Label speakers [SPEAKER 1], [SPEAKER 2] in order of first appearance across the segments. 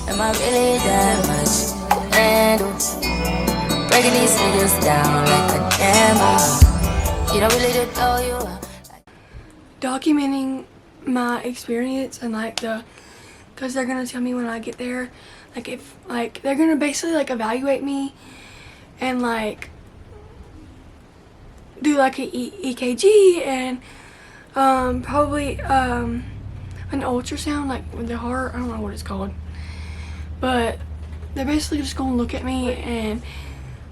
[SPEAKER 1] Am I really that much to handle? Breaking these niggas down like a gamble. You don't really know you are.
[SPEAKER 2] Documenting my experience and like because they're gonna tell me when I get there, like if like they're gonna basically like evaluate me and like do like a EKG and probably an ultrasound like with the heart. I don't know what it's called, but they're basically just gonna look at me and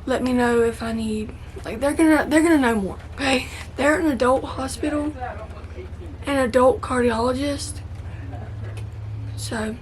[SPEAKER 2] let me know if I need, like they're gonna know more. Okay, they're an adult hospital, an adult cardiologist, so.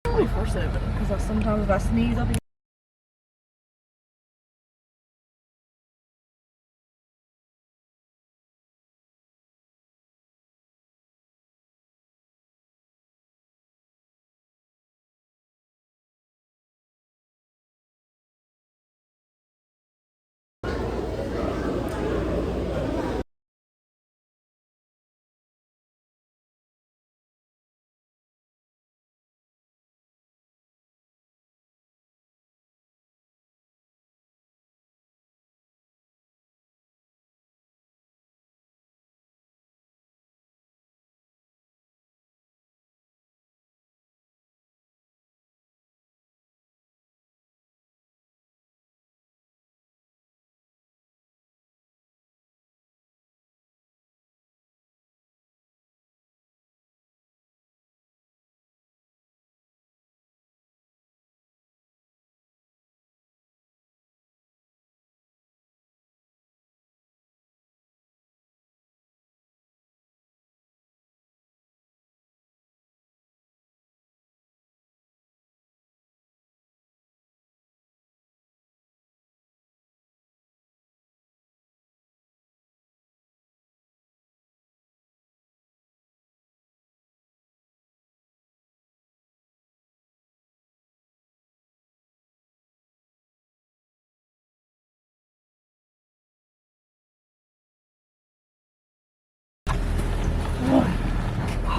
[SPEAKER 3] Only 4/7 because sometimes if I sneeze, I'll be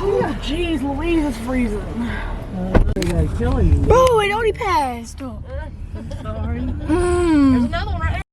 [SPEAKER 3] oh, jeez, Louise, it's freezing.
[SPEAKER 2] Bro, it already passed. Oh.
[SPEAKER 3] I'm sorry.
[SPEAKER 2] Mm.
[SPEAKER 3] There's another one right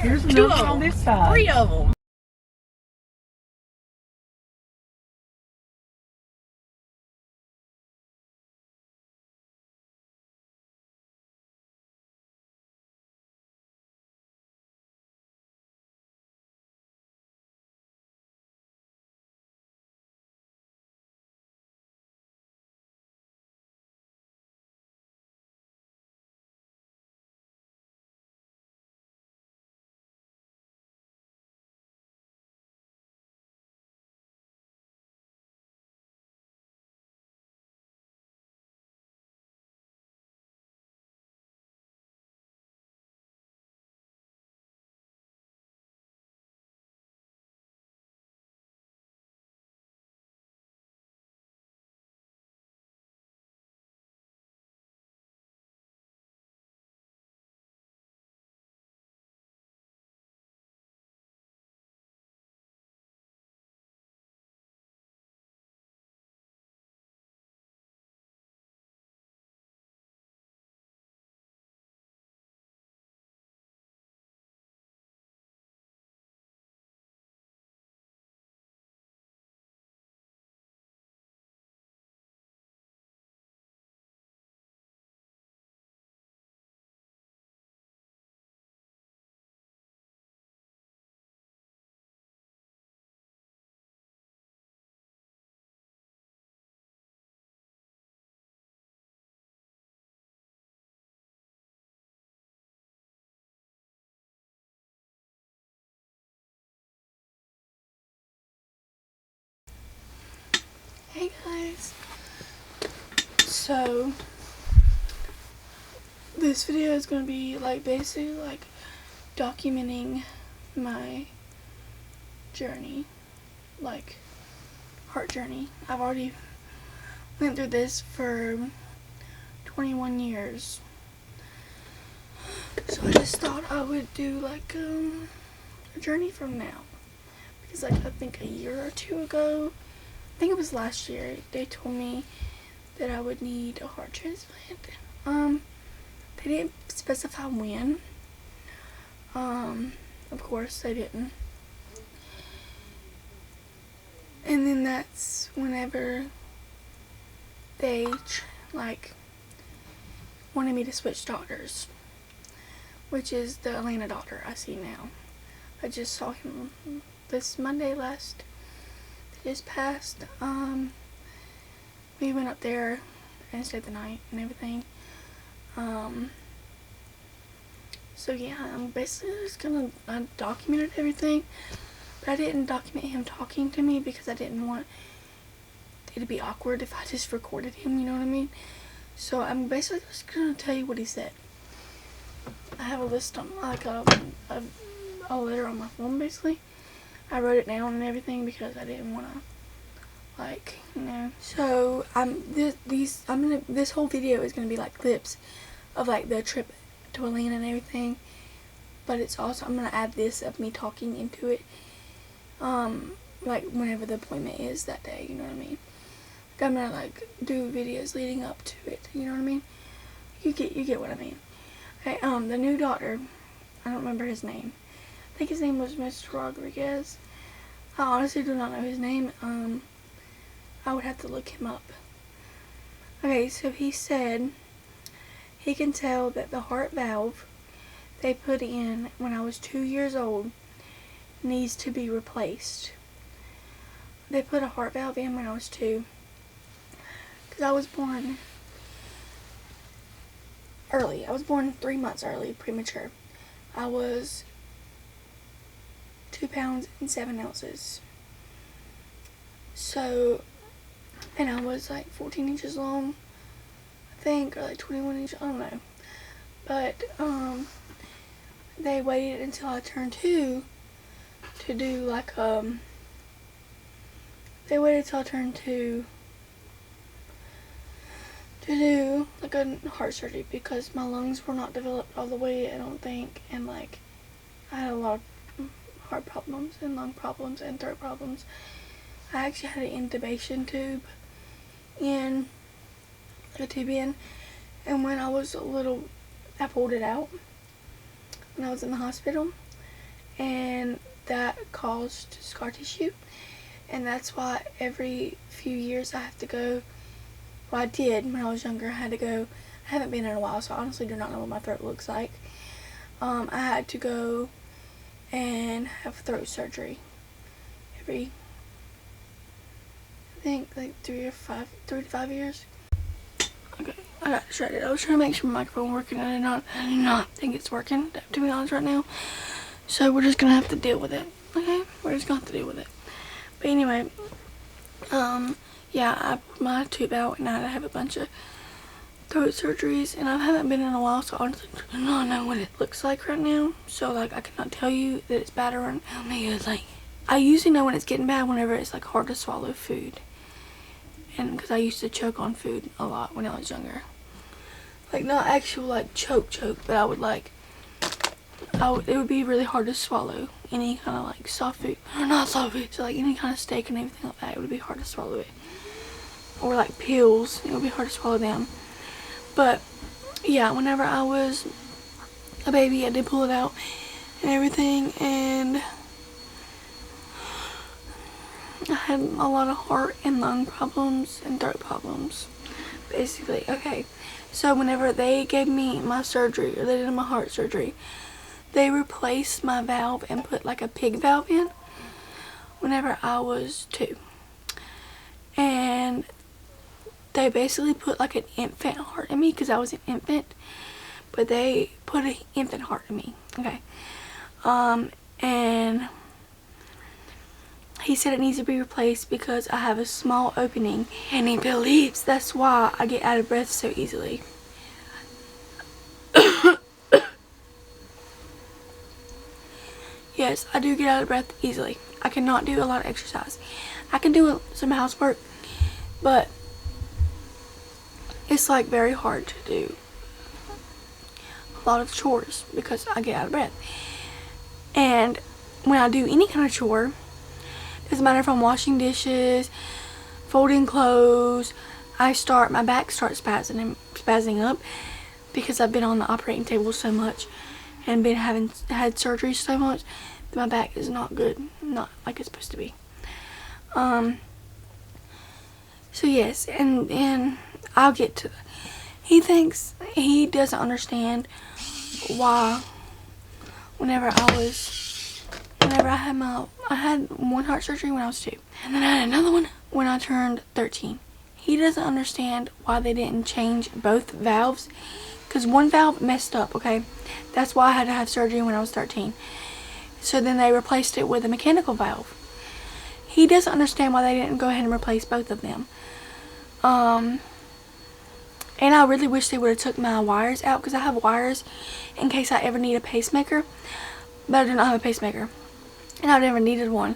[SPEAKER 3] Here's
[SPEAKER 4] Two
[SPEAKER 3] another
[SPEAKER 4] of
[SPEAKER 3] one on
[SPEAKER 4] them.
[SPEAKER 3] this side.
[SPEAKER 4] 3 of them.
[SPEAKER 2] Hey guys, so this video is going to be like basically like documenting my journey, like heart journey. I've already went through this for 21 years, so I just thought I would do like a journey from now, because like I think a year or two ago, I think it was last year, they told me that I would need a heart transplant. They didn't specify when. Of course they didn't. And then that's whenever they like wanted me to switch doctors, which is the Atlanta doctor I see now. I just saw him this Monday just passed. We went up there and stayed the night and everything. So yeah, I'm basically just gonna, I documented everything, but I didn't document him talking to me because I didn't want it to be awkward if I just recorded him, you know what I mean? So I'm basically just gonna tell you what he said. I have a list on, like a letter on my phone basically. I wrote it down and everything because I didn't want to, like, you know. So this whole video is gonna be like clips of like the trip to Atlanta and everything, but it's also, I'm gonna add this of me talking into it, like whenever the appointment is that day, you know what I mean? Like I'm gonna like do videos leading up to it, you know what I mean? You get what I mean. Okay, the new doctor, I don't remember his name. I think his name was Mr. Rodriguez. I honestly do not know his name. I would have to look him up. Okay, so he said he can tell that the heart valve they put in when I was 2 years old needs to be replaced. They put a heart valve in when I was 2, because I was born early. I was born 3 months early, premature. I was 2 pounds and 7 ounces. So, and I was like 14 inches long, I think, or like 21 inches, I don't know. But, they waited until I turned 2 to do like, they waited till I turned 2 to do like a heart surgery because my lungs were not developed all the way, I don't think, and like I had a lot of heart problems and lung problems and throat problems. I actually had an intubation tube in, and when I was little, I pulled it out when I was in the hospital. and that caused scar tissue, and that's why every few years I have to go. Well, I did when I was younger. I had to go. I haven't been in a while, so I honestly do not know what my throat looks like. I had to go and have throat surgery every, I think, like 3 to 5 years. Okay, I got distracted. I was trying to make sure my microphone working. I do not think it's working, to be honest, right now. So we're just gonna have to deal with it. Okay, we're just gonna have to deal with it. But anyway, yeah, I pulled my tooth out and I had to have a bunch of throat surgeries, and I haven't been in a while, so honestly I do not know what it looks like right now. So like, I cannot tell you that it's bad or like, I usually know when it's getting bad whenever it's like hard to swallow food, and because I used to choke on food a lot when I was younger, like not actual like choke, but I would like, it would be really hard to swallow any kind of like soft food, or not soft food, so like any kind of steak and everything like that. It would be hard to swallow it, or like pills, it would be hard to swallow them. But yeah, whenever I was a baby, I did pull it out and everything, and I had a lot of heart and lung problems and throat problems, basically. Okay, so whenever they gave me my surgery, or they did my heart surgery, they replaced my valve and put like a pig valve in whenever I was 2. And they basically put like an infant heart in me because I was an infant, but they put an infant heart in me. Okay, and he said it needs to be replaced because I have a small opening, and he believes that's why I get out of breath so easily. Yes, I do get out of breath easily. I cannot do a lot of exercise. I can do some housework, but it's like very hard to do a lot of chores because I get out of breath. And when I do any kind of chore, doesn't matter if I'm washing dishes, folding clothes, my back starts spazzing up because I've been on the operating table so much and had surgery so much that my back is not good, not like it's supposed to be. So yes, and I'll get to that. He thinks he doesn't understand why whenever I had one heart surgery when I was 2, and then I had another one when I turned 13. He doesn't understand why they didn't change both valves, because one valve messed up, okay? That's why I had to have surgery when I was 13. So then they replaced it with a mechanical valve. He doesn't understand why they didn't go ahead and replace both of them. And I really wish they would have took my wires out, because I have wires in case I ever need a pacemaker, but I do not have a pacemaker, and I've never needed one.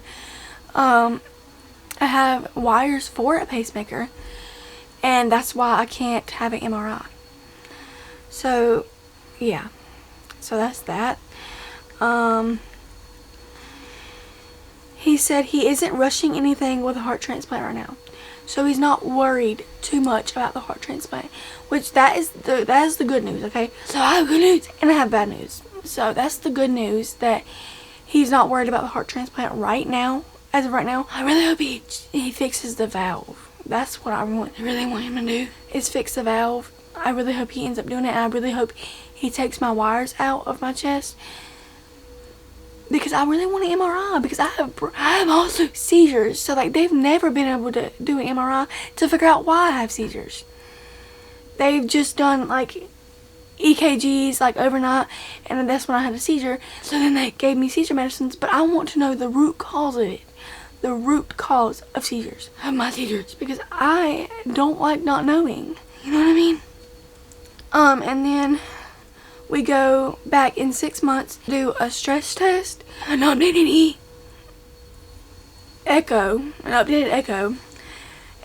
[SPEAKER 2] I have wires for a pacemaker, and that's why I can't have an MRI. So yeah, so that's that. He said he isn't rushing anything with a heart transplant right now, so he's not worried too much about the heart transplant, which that is the good news. Okay, so I have good news and I have bad news. So that's the good news, that he's not worried about the heart transplant right now. As of right now, I really hope he fixes the valve. That's what I really want him to do, is fix the valve. I really hope he ends up doing it, and I really hope he takes my wires out of my chest, because I really want an MRI, because I have also seizures. So like, they've never been able to do an MRI to figure out why I have seizures. They've just done like EKGs like overnight, and that's when I had a seizure. So then they gave me seizure medicines, but I want to know the root cause of it. The root cause of seizures, of my seizures, because I don't like not knowing. You know what I mean? And then we go back in 6 months, do a stress test, an updated echo,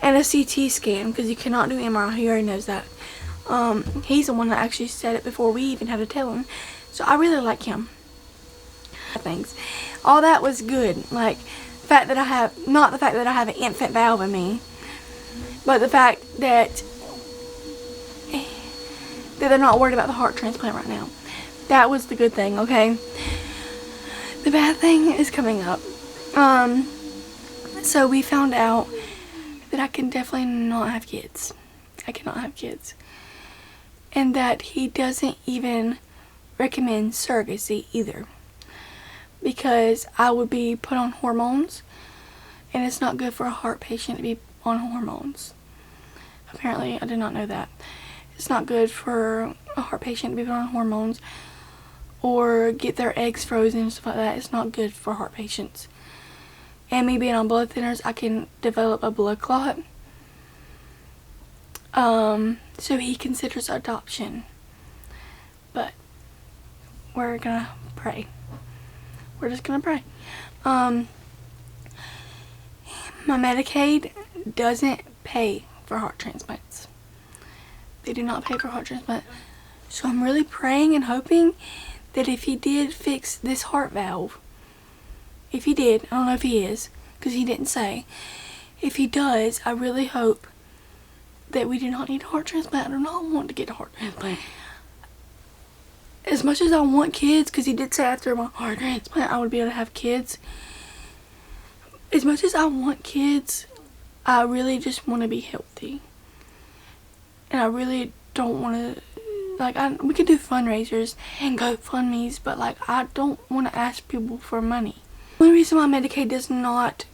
[SPEAKER 2] and a CT scan, because you cannot do MRI. He already knows that. He's the one that actually said it before we even had to tell him. So I really like him. Things. All that was good. Like, the fact that not the fact that I have an infant valve in me, but the fact that they're not worried about the heart transplant right now. That was the good thing, okay? the bad thing is coming up. So we found out that I can definitely not have kids. I cannot have kids. And that he doesn't even recommend surrogacy either. Because I would be put on hormones, and it's not good for a heart patient to be on hormones. Apparently, I did not know that. It's not good for a heart patient to be put on hormones or get their eggs frozen and stuff like that. It's not good for heart patients. And me being on blood thinners, I can develop a blood clot. So he considers adoption. But we're gonna pray. We're just gonna pray. My Medicaid doesn't pay for heart transplants. They do not pay for heart transplant. So I'm really praying and hoping that if he did fix this heart valve, if he did, I don't know if he is, because he didn't say. If he does, I really hope that we do not need a heart transplant. I do not want to get a heart transplant. As much as I want kids, because he did say after my heart transplant I would be able to have kids. As much as I want kids, I really just want to be healthy. And I really don't want to, like, we could do fundraisers and GoFundMes, but, like, I don't want to ask people for money. The only reason why Medicaid does not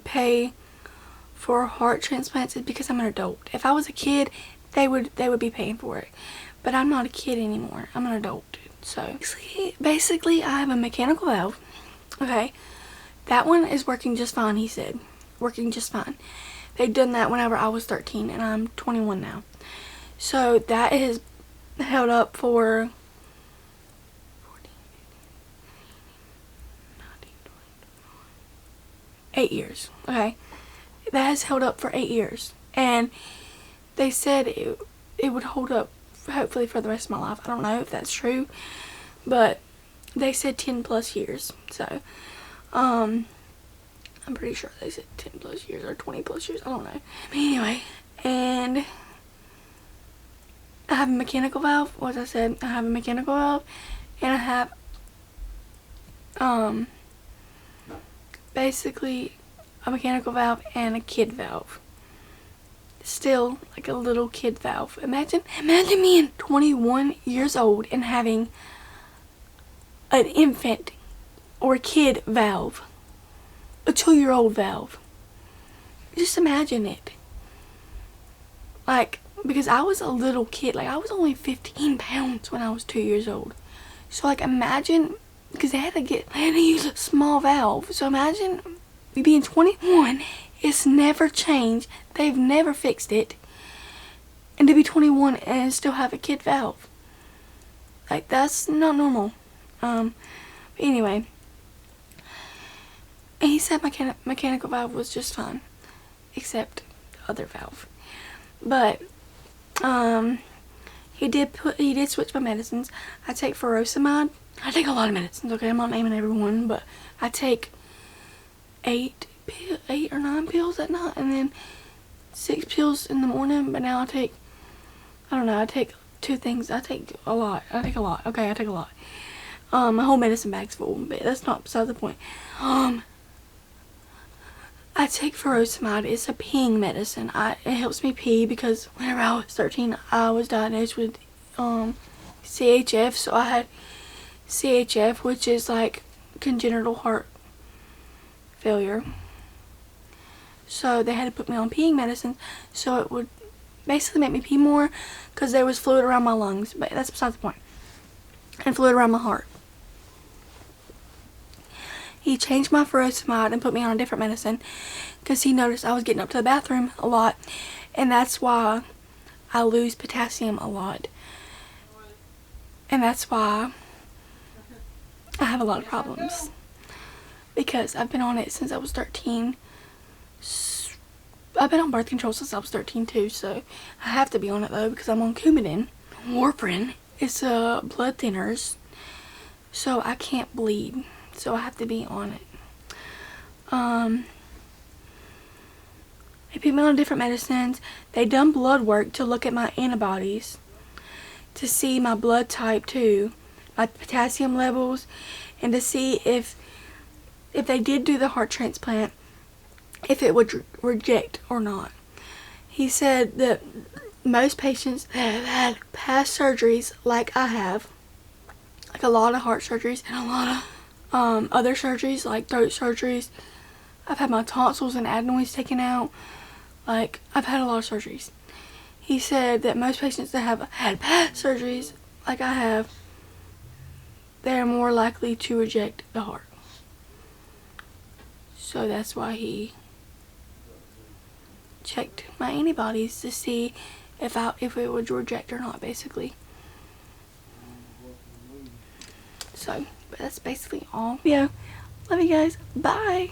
[SPEAKER 2] pay for heart transplants is because I'm an adult. If I was a kid, they would be paying for it. But I'm not a kid anymore. I'm an adult. So, basically, I have a mechanical valve. Okay. That one is working just fine, he said. Working just fine. They'd done that whenever I was 13, and I'm 21 now. So, that is held up for 8 years. Okay. That has held up for 8 years. And they said it would hold up hopefully for the rest of my life. I don't know if that's true, but they said 10 plus years. So, I'm pretty sure they said 10 plus years or 20 plus years. I don't know. But anyway, and I have a mechanical valve. As I said, I have a mechanical valve, and I have, basically a mechanical valve and a kid valve. Still like a little kid valve. Imagine being 21 years old and having an infant or kid valve. A 2-year-old valve. Just imagine it. Like, because I was a little kid. Like, I was only 15 pounds when I was 2 years old. So, like, imagine, because they had to use a small valve. So imagine me being 21. It's never changed. They've never fixed it. And to be 21 and still have a kid valve. Like, that's not normal. But anyway. And he said mechanical valve was just fine. Except the other valve. But, he did switch my medicines. I take furosemide. I take a lot of medicines, okay? I'm not naming everyone, but I take 8 or 9 pills at night, and then 6 pills in the morning. But now I take 2 things. I take a lot. Okay, I take a lot. My whole medicine bag's full, but that's not beside the point. I take furosemide. It's a peeing medicine. It helps me pee because whenever I was 13, I was diagnosed with CHF. So I had CHF, which is like congenital heart failure. So they had to put me on peeing medicine, so it would basically make me pee more because there was fluid around my lungs. But that's beside the point. And fluid around my heart. He changed my furosemide and put me on a different medicine because he noticed I was getting up to the bathroom a lot, and that's why I lose potassium a lot. And that's why I have a lot of problems, because I've been on it since I was 13. I've been on birth control since I was 13 too, so I have to be on it though because I'm on Coumadin. Warfarin is blood thinners, so I can't bleed, so I have to be on it. They put me on different medicines. They done blood work to look at my antibodies to see my blood type too, my potassium levels, and to see if they did do the heart transplant, if it would reject or not. He said that most patients that have had past surgeries like I have, like a lot of heart surgeries and a lot of other surgeries like throat surgeries, I've had my tonsils and adenoids taken out, like I've had a lot of surgeries. He said that most patients that have had past surgeries like I have, they're more likely to reject the heart. So that's why he checked my antibodies to see if it would reject or not, basically. So, but that's basically all. Yeah, love you guys. Bye.